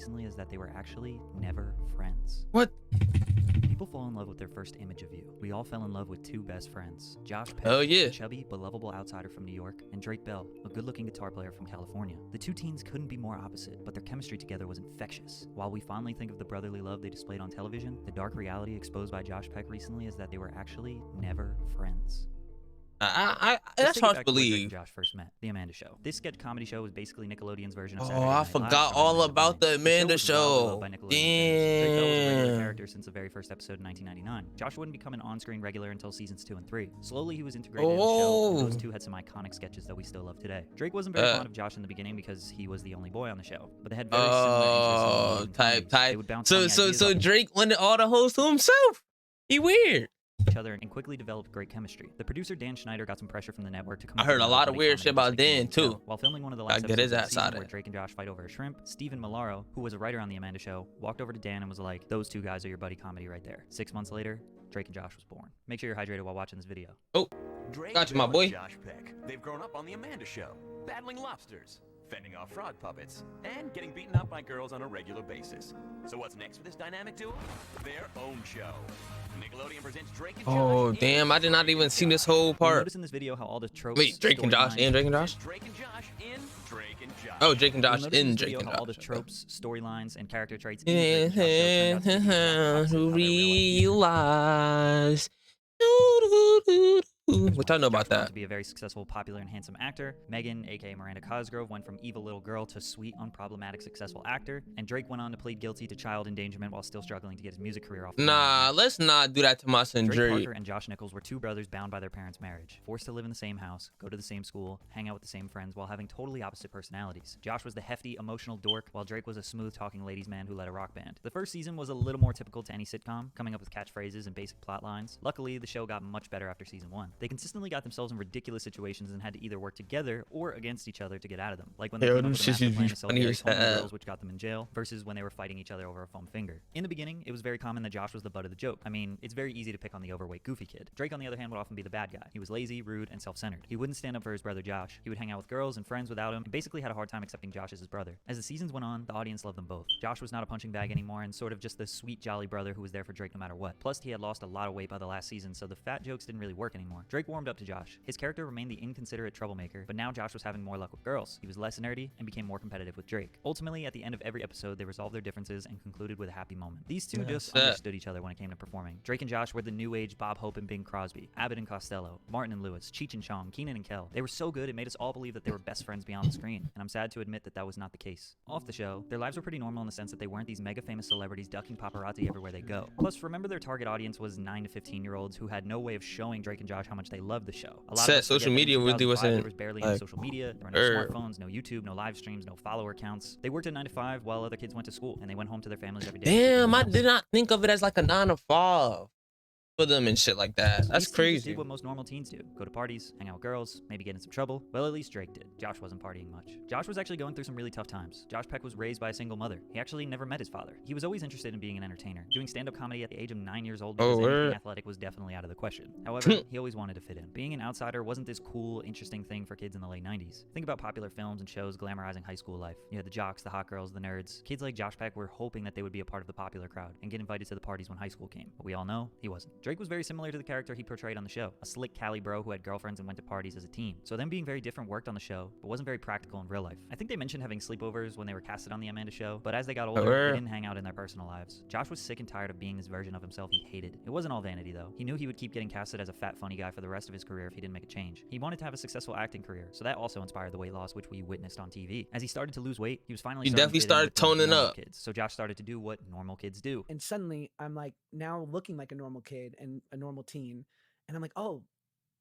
recently is that they were actually never friends. What? People fall in love with their first image of you. We all fell in love with two best friends. Josh Peck, Oh, yeah. a chubby but lovable outsider from New York, and Drake Bell, a good-looking guitar player from California. The two teens couldn't be more opposite, but their chemistry together was infectious. While we fondly think of the brotherly love they displayed on television, the dark reality exposed by Josh Peck recently is that they were actually never friends. That's hard to Drake and believe. Josh first met, The Amanda Show. This sketch comedy show was basically Nickelodeon's version of Oh, Saturday I Night Live, forgot starring all Amanda about the Bynes. Amanda The show was wildly loved Show. by Nickelodeon fans. Drake Bell was a regular Damn. character since the very first episode in 1999. Josh wouldn't become an on-screen regular until seasons 2 and 3. Slowly, he was integrated in the show, and those two had some iconic sketches that we still love today. Drake wasn't very fond of Josh in the beginning because he was the only boy on the show, but they had very similar interests in comedies. They would bounce funny ideas So off Drake wanted all the hosts to himself. He weird. each other and quickly developed great chemistry. The producer Dan Schneider got some pressure from the network to come. I heard a lot of weird shit about Dan too. While filming one of the last Gotta get his episodes of the ass season out where Drake and Josh fight over a shrimp, Stephen Malaro, who was a writer on the Amanda Show, walked over to Dan and was like, "Those two guys are your buddy comedy right there." 6 months later, Drake and Josh was born. Make sure you're hydrated while watching this video. Oh, Drake gotcha, my Bell boy. and Josh Peck. They've grown up on the Amanda Show, battling lobsters, fending off frog puppets, and getting beaten up by girls on a regular basis. So what's next for this dynamic duo? Their own show. Nickelodeon presents Drake and Josh. Oh, damn, I did not even see this whole You'll part. notice in this video how all the tropes. Wait, Drake and Josh and Drake and Josh? Drake and Josh in Drake and Josh. Oh, Drake and You'll Josh notice in in this Drake video and how all the Josh. tropes, storylines, and character traits in Drake and Josh show turned out to be the exact opposite of how they real life Realize. What y'all know about Josh went on that? to be a very successful, popular, and handsome actor. Megan, aka Miranda Cosgrove, went from evil little girl to sweet, unproblematic, successful actor. And Drake went on to plead guilty to child endangerment while still struggling to get his music career off the Nah, ground. let's not do that to my son Drake Drake. Parker and Josh Nichols were two brothers bound by their parents' marriage, forced to live in the same house, go to the same school, hang out with the same friends while having totally opposite personalities. Josh was the hefty, emotional dork, while Drake was a smooth-talking ladies' man who led a rock band. The first season was a little more typical to any sitcom, coming up with catchphrases and basic plot lines. Luckily, the show got much better after season 1. They consistently got themselves in ridiculous situations and had to either work together or against each other to get out of them, like when they Yo, came up this with a master shit plan be to sell funny Gary as Coleman hell. girls, which got them in jail, versus when they were fighting each other over a foam finger. In the beginning, it was very common that Josh was the butt of the joke. I mean, it's very easy to pick on the overweight, goofy kid. Drake, on the other hand, would often be the bad guy. He was lazy, rude, and self-centered. He wouldn't stand up for his brother Josh. He would hang out with girls and friends without him, and basically had a hard time accepting Josh as his brother. As the seasons went on, the audience loved them both. Josh was not a punching bag anymore and sort of just the sweet, jolly brother who was there for Drake no matter what. Plus, he had lost a lot of weight by the last season, so the fat jokes didn't really work anymore. Drake warmed up to Josh. His character remained the inconsiderate troublemaker, but now Josh was having more luck with girls. He was less nerdy and became more competitive with Drake. Ultimately, at the end of every episode, they resolved their differences and concluded with a happy moment. These two just understood each other when it came to performing. Drake and Josh were the new age Bob Hope and Bing Crosby, Abbott and Costello, Martin and Lewis, Cheech and Chong, Keenan and Kel. They were so good it made us all believe that they were best friends beyond the screen, and I'm sad to admit that that was not the case. Off the show, their lives were pretty normal in the sense that they weren't these mega famous celebrities ducking paparazzi everywhere they go. Plus, remember their target audience was 9 to 15-year-olds who had no way of showing Drake and Josh how much they loved the show. A lot of us Social forget that in media really 2005, wasn't there was barely any like, social media, there were no smartphones, no YouTube, no live streams, no follower accounts. They worked at 9 to 5 while other kids went to school, and they went home to their families every day. Damn, I did not think of it as like a 9 to 5 for them and shit like that. That's These two just crazy. did what most normal teens do. Go to parties, hang out with girls, maybe get in some trouble. Well, at least Drake did. Josh wasn't partying much. Josh was actually going through some really tough times. Josh Peck was raised by a single mother. He actually never met his father. He was always interested in being an entertainer. Doing stand-up comedy at the age of 9 years old because anything athletic was definitely out of the question. However, he always wanted to fit in. Being an outsider wasn't this cool, interesting thing for kids in the late 90s. Think about popular films and shows glamorizing high school life. You had the jocks, the hot girls, the nerds. Kids like Josh Peck were hoping that they would be a part of the popular crowd and get invited to the parties when high school came. But we all know he wasn't. Drake was very similar to the character he portrayed on the show, a slick Cali bro who had girlfriends and went to parties as a teen. So them being very different worked on the show, but wasn't very practical in real life. I think they mentioned having sleepovers when they were casted on the Amanda Show, but as they got older, they didn't hang out in their personal lives. Josh was sick and tired of being this version of himself he hated. It wasn't all vanity though. He knew he would keep getting casted as a fat funny guy for the rest of his career if he didn't make a change. He wanted to have a successful acting career, so that also inspired the weight loss which we witnessed on TV. As he started to lose weight, he was finally definitely started toning up. Kids. So Josh started to do what normal kids do. And suddenly I'm like now looking like a normal kid and a normal teen. And I'm like, oh,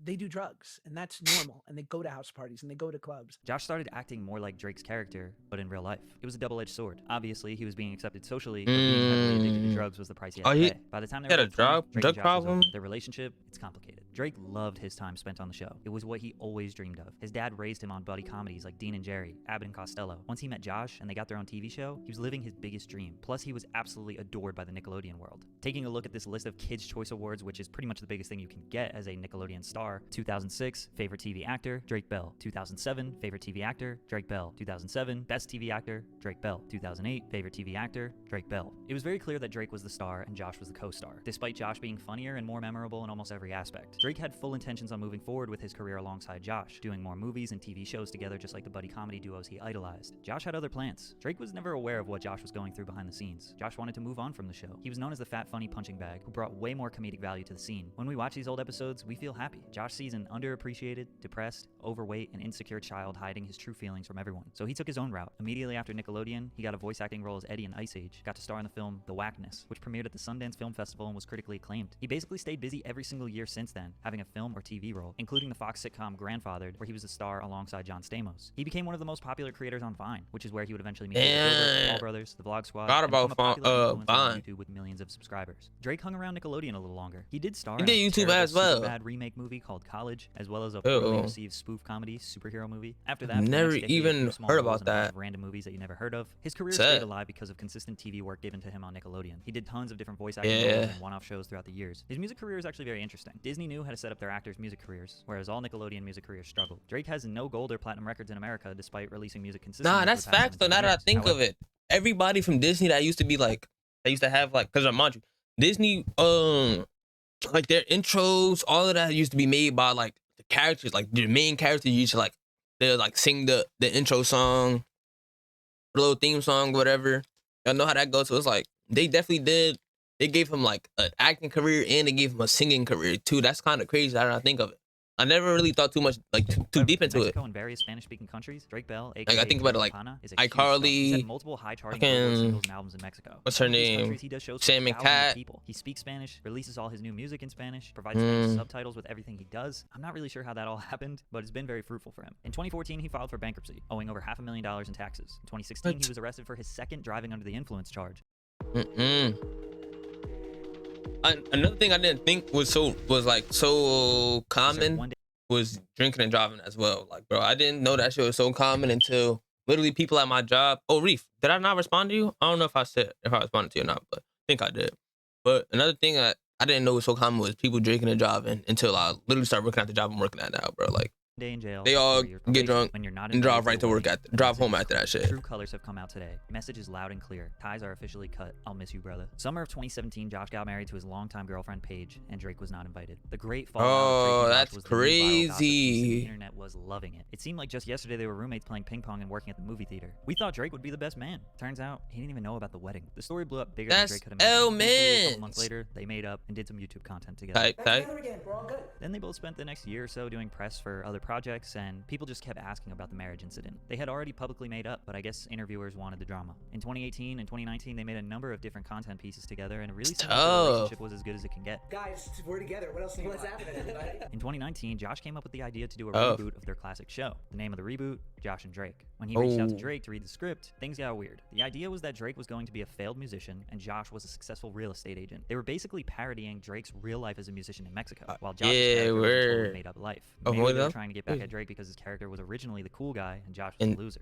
they do drugs and that's normal. And they go to house parties and they go to clubs. Josh started acting more like Drake's character, but in real life. It was a double-edged sword. Obviously, he was being accepted socially, but being heavily addicted to drugs was the price he had to pay. By the time they were had a both 20, Drake and drug Josh was problem? over. Their relationship, it's complicated. Drake loved his time spent on the show. It was what he always dreamed of. His dad raised him on buddy comedies like Dean and Jerry, Abbott and Costello. Once he met Josh and they got their own TV show, he was living his biggest dream. Plus, he was absolutely adored by the Nickelodeon world. Taking a look at this list of Kids' Choice Awards, which is pretty much the biggest thing you can get as a Nickelodeon star: 2006, Favorite TV Actor, Drake Bell. 2007, Favorite TV Actor, Drake Bell. 2007, Best TV Actor, Drake Bell. 2008, Favorite TV Actor, Drake Bell. It was very clear that Drake was the star and Josh was the co-star, despite Josh being funnier and more memorable in almost every aspect. Drake had full intentions on moving forward with his career alongside Josh, doing more movies and TV shows together just like the buddy comedy duos he idolized. Josh had other plans. Drake was never aware of what Josh was going through behind the scenes. Josh wanted to move on from the show. He was known as the fat, funny punching bag who brought way more comedic value to the scene. When we watch these old episodes, we feel happy. Josh sees an underappreciated, depressed, overweight, and insecure child hiding his true feelings from everyone. So he took his own route. Immediately after Nickelodeon, he got a voice acting role as Eddie in Ice Age, got to star in the film The Whackness, which premiered at the Sundance Film Festival and was critically acclaimed. He basically stayed busy every single year since then, having a film or TV role, including the Fox sitcom Grandfathered, where he was a star alongside John Stamos. He became one of the most popular creators on Vine, which is where he would eventually meet the Paul Brothers, the Vlog Squad, Forgot and become a about popular influencer on Vine. YouTube with millions of subscribers. Drake hung around Nickelodeon a little longer. He did star He in did a YouTube terrible, as well. Superbad remake movie called College, as well as a Uh-oh. poorly received spoof comedy superhero movie. After that, for the Never next decade, even he was small heard roles about in a bunch that. of random movies that you never heard of. His career Sad. stayed alive because of consistent TV work given to him on Nickelodeon. He did tons of different voice acting Yeah. roles and one-off shows throughout the years. His music career is actually very interesting. Disney knew how to set up their actors' music careers, whereas all Nickelodeon music careers struggled. Drake has no gold or platinum records in America despite releasing music consistently. Nah, for that's the past facts though. 17 Now that I years. think of However, it, everybody from Disney that used to be like, they used to have like, cause mind you, Disney, like their intros, all of that used to be made by like the characters, like the main character used to like, they'll like sing the intro song, the little theme song, whatever. Y'all know how that goes. So it's like they definitely did. They gave him like an acting career and they gave him a singing career too. That's kind of crazy. Now that I think of it. I never really thought too much, like too however, deep into it. Mexico and various Spanish-speaking countries, Drake Bell, aka Like I think about it, like Pana, is a iCarly, huge star. He's had multiple high-charting fucking- Billboard singles and albums in Mexico. what's her In these name? countries, he does shows for Sam and thousands of Cat. people. He speaks Spanish, releases all his new music in Spanish, provides Spanish subtitles with everything he does. I'm not really sure how that all happened, but it's been very fruitful for him. In 2014, he filed for bankruptcy, owing over $500,000 in taxes. In 2016, What? he was arrested for his second driving under the influence charge. Another thing I didn't think was so He served common one day was drinking and driving as well. Like, bro, I didn't know that shit was so common until literally people at my job. Oh, Reef, did I not respond to you? I don't know if I responded to you or not, but I think I did. But another thing I didn't know was so common was people drinking and driving until I literally started working at the job I'm working at now, bro. Like, day in jail. they all 3 years get probation drunk when you're not and drive invited right the to work wedding. at, The drive message home is after that clear. shit. True colors have come out today. Message is loud and clear. Ties are officially cut. I'll miss you, brother. Summer of 2017, Josh got married to his longtime girlfriend Paige, and Drake was not invited. The great fallout of Drake and Josh that's was the new viral gossip piece, and crazy. The internet was loving it. It seemed like just yesterday they were roommates playing ping pong and working at the movie theater. We thought Drake would be the best man. Turns out he didn't even know about the wedding. The story blew up bigger That's than Drake could imagine. Thankfully, a couple L-mans. months later, they made up and did some YouTube content together. Type. Then they both spent the next year or so doing press for other projects, and people just kept asking about the marriage incident. They had already publicly made up, but I guess interviewers wanted the drama. In 2018 and 2019, they made a number of different content pieces together, and it really seemed like the Tough. relationship was as good as it can get. Guys, we're together. What else? What's happening, everybody? In 2019, Josh came up with the idea to do a Oh. reboot of their classic show. The name of the reboot, Josh and Drake. When he reached out to Oh. Drake to read the script, things got weird. The idea was that Drake was going to be a failed musician and Josh was a successful real estate agent. They were basically parodying Drake's real life as a musician in Mexico, while Josh's yeah, character was a totally word. made up life. Oh, Maybe what they were up? trying to get back Wait. at Drake because his character was originally the cool guy and Josh was And, the loser.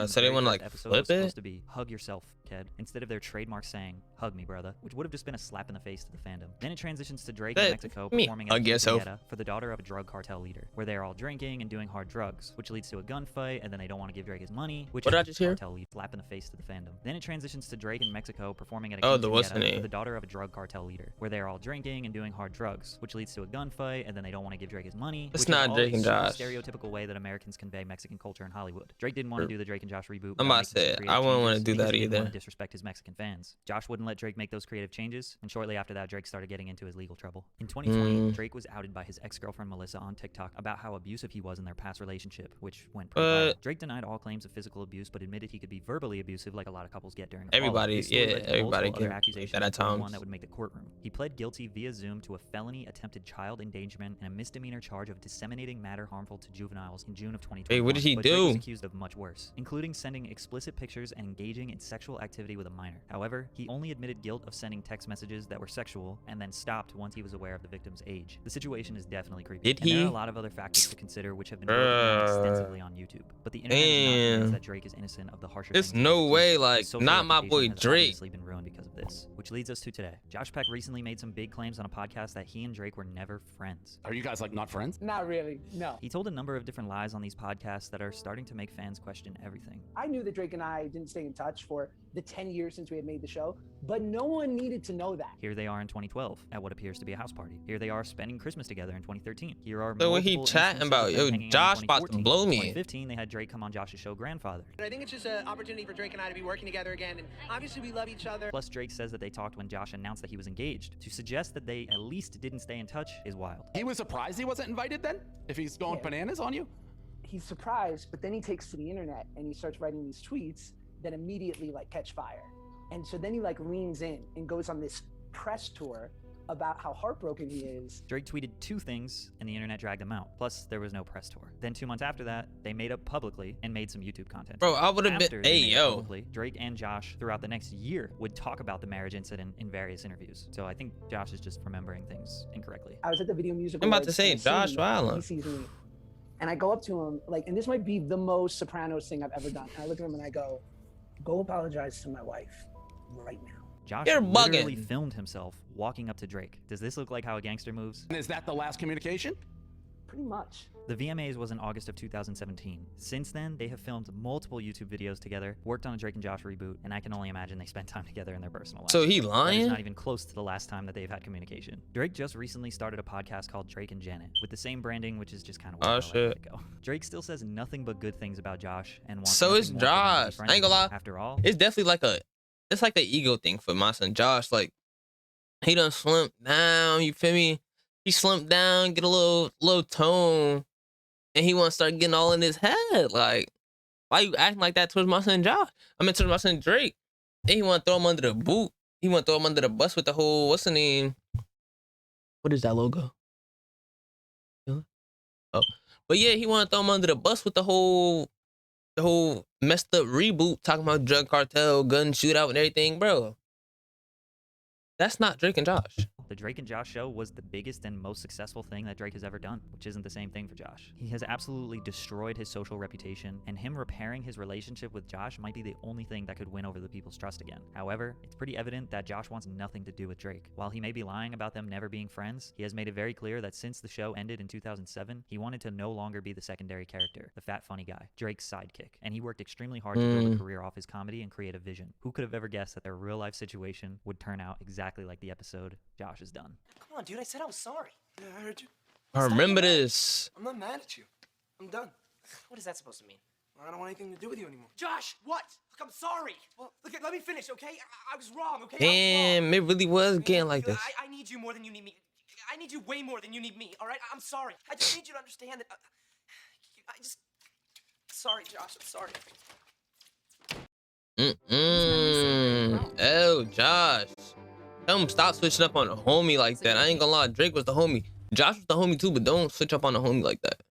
so they want wanna, like, episode flip was supposed it? to be hug yourself, kid, instead of their trademark saying hug me, brother, which would have just been a slap in the face to the fandom. Then it transitions to Drake in That- Mexico me, performing hug at yourself. Quinceañera for the daughter of a drug cartel leader, where they are all drinking and doing hard drugs, which leads to a gunfight, and then they don't want to give Drake his money, which What did I is just hear? cartel lead slap in the face to the fandom. Then it transitions to Drake in Mexico performing at a Oh, the what's her quinceañera name? for the daughter of a drug cartel leader, where they are all drinking and doing hard drugs, which leads to a gunfight, and then they don't want to give Drake his money. It's which not is all Drake a and super Josh. stereotypical way that Americans convey Mexican culture in Hollywood. Drake didn't want to do the Drake and Josh reboot. I'm without about to making some say, creative I wouldn't wanna changes do because that he didn't want either. to disrespect his Mexican fans. Josh wouldn't let Drake make those creative changes, and shortly after that, Drake started getting into his legal trouble. In 2020, Drake was outed by his ex-girlfriend Melissa on TikTok about how abusive he was in their past relationship, which went pretty viral. Drake denied all claims of physical abuse, but admitted he could be verbally abusive like a lot of couples get during a fallout. Everybody- His story yeah, led to everybody multiple other get accusations, that at including times. one that would make the courtroom. He pled guilty via Zoom to a felony attempted child endangerment and a misdemeanor charge of disseminating matter harmful to juveniles in June of 2020. Wait, what did he but Drake was do? accused of much worse, including sending explicit pictures and engaging in sexual activity with a minor. However, he only admitted guilt of sending text messages that were sexual and then stopped once he was aware of the victim's age. The situation is definitely creepy. Did and there he? are a lot of other factors to consider which have been broken down extensively on YouTube. But the internet is not convinced Damn. that Drake is innocent of the harsher There's things no he's way, accused of. like, His social not my boy reputation has Drake. obviously been ruined because of this. Which leads us to today. Josh Peck recently made some big claims on a podcast that he and Drake were never friends. Are you guys like not friends? Not really. No. He told a number of different lies on these podcasts that are starting to make fans question everything. I knew that Drake and I didn't stay in touch for the 10 years since we had made the show, but no one needed to know that. Here they are in 2012 at what appears to be a house party. Here they are spending Christmas together in 2013. Here are So what he multiple chatting instances about? of them Yo, hanging out in Josh about to 2014. blow In me. 2015, they had Drake come on Josh's show Grandfather. I think it's just an opportunity for Drake and I to be working together again, and obviously we love each other. Plus, Drake says that they talked when Josh announced that he was engaged. To suggest that they at least didn't stay in touch is wild. He was surprised he wasn't invited then? If he's going Yeah. bananas on you? He's surprised, but then he takes to the internet and he starts writing these tweets that immediately like catch fire. And so then he like leans in and goes on this press tour about how heartbroken he is. Drake tweeted two things and the internet dragged them out. Plus, there was no press tour. Then 2 months after that, they made up publicly and made some YouTube content. Bro, I would have After been. they Hey, made it yo. publicly, Drake and Josh throughout the next year would talk about the marriage incident in various interviews. So I think Josh is just remembering things incorrectly. I was at the Video Music I'm about Awards, to say and I Josh see him, Wildin'. He sees me, and I go up to him like, and this might be the most Sopranos thing I've ever done. And I look at him and I go apologize to my wife right now. Josh You're literally bugging. filmed himself walking up to Drake. Does this look like how a gangster moves? And is that the last communication? Pretty much. The VMAs was in August of 2017. Since then, they have filmed multiple YouTube videos together, worked on a Drake and Josh reboot, and I can only imagine they spent time together in their personal lives. So he That is lying? not even close to the last time that they've had communication. Drake just recently started a podcast called Drake and Janet, with the same branding, which is just kind of Oh, weird. I let shit. it go. Drake still says nothing but good things about Josh and wants So nothing it's more for them to be Josh. friends I ain't gonna with. lie. After all, It's definitely like it's like the ego thing for my son Josh. Like, he done slumped down, you feel me? He slumped down, get a little tone, and he want to start getting all in his head. Like, why you acting like that towards my son Josh? I mean, towards my son Drake. And he want to throw him under the boot. He want to throw him under the bus with the whole, what's the name? What is that logo? Oh, but yeah, he want to throw him under the bus with the whole messed up reboot, talking about drug cartel, gun shootout, and everything, bro. That's not Drake and Josh. the Drake and Josh show was the biggest and most successful thing that Drake has ever done, which isn't the same thing for Josh. He has absolutely destroyed his social reputation, and him repairing his relationship with Josh might be the only thing that could win over the people's trust again. However, it's pretty evident that Josh wants nothing to do with Drake. While he may be lying about them never being friends, he has made it very clear that since the show ended in 2007, he wanted to no longer be the secondary character, the fat funny guy, Drake's sidekick, and he worked extremely hard to build a career off his comedy and create a vision. Who could have ever guessed that their real life situation would turn out exactly like the episode Josh has done? Come on, dude. I said I was sorry. Yeah, I heard you. I remember this. I'm not mad at you. I'm done. What is that supposed to mean? I don't want anything to do with you anymore. Josh, what? Look, I'm sorry. Well, look, let me finish, okay? I was wrong, okay? Damn, it really was getting like this. I need you more than you need me. I need you way more than you need me, all right? I'm sorry. I just need you to understand that. Sorry, Josh. I'm sorry. Oh, Josh. Tell him stop switching up on a homie like that. I ain't gonna lie, Drake was the homie. Josh was the homie too, but don't switch up on a homie like that.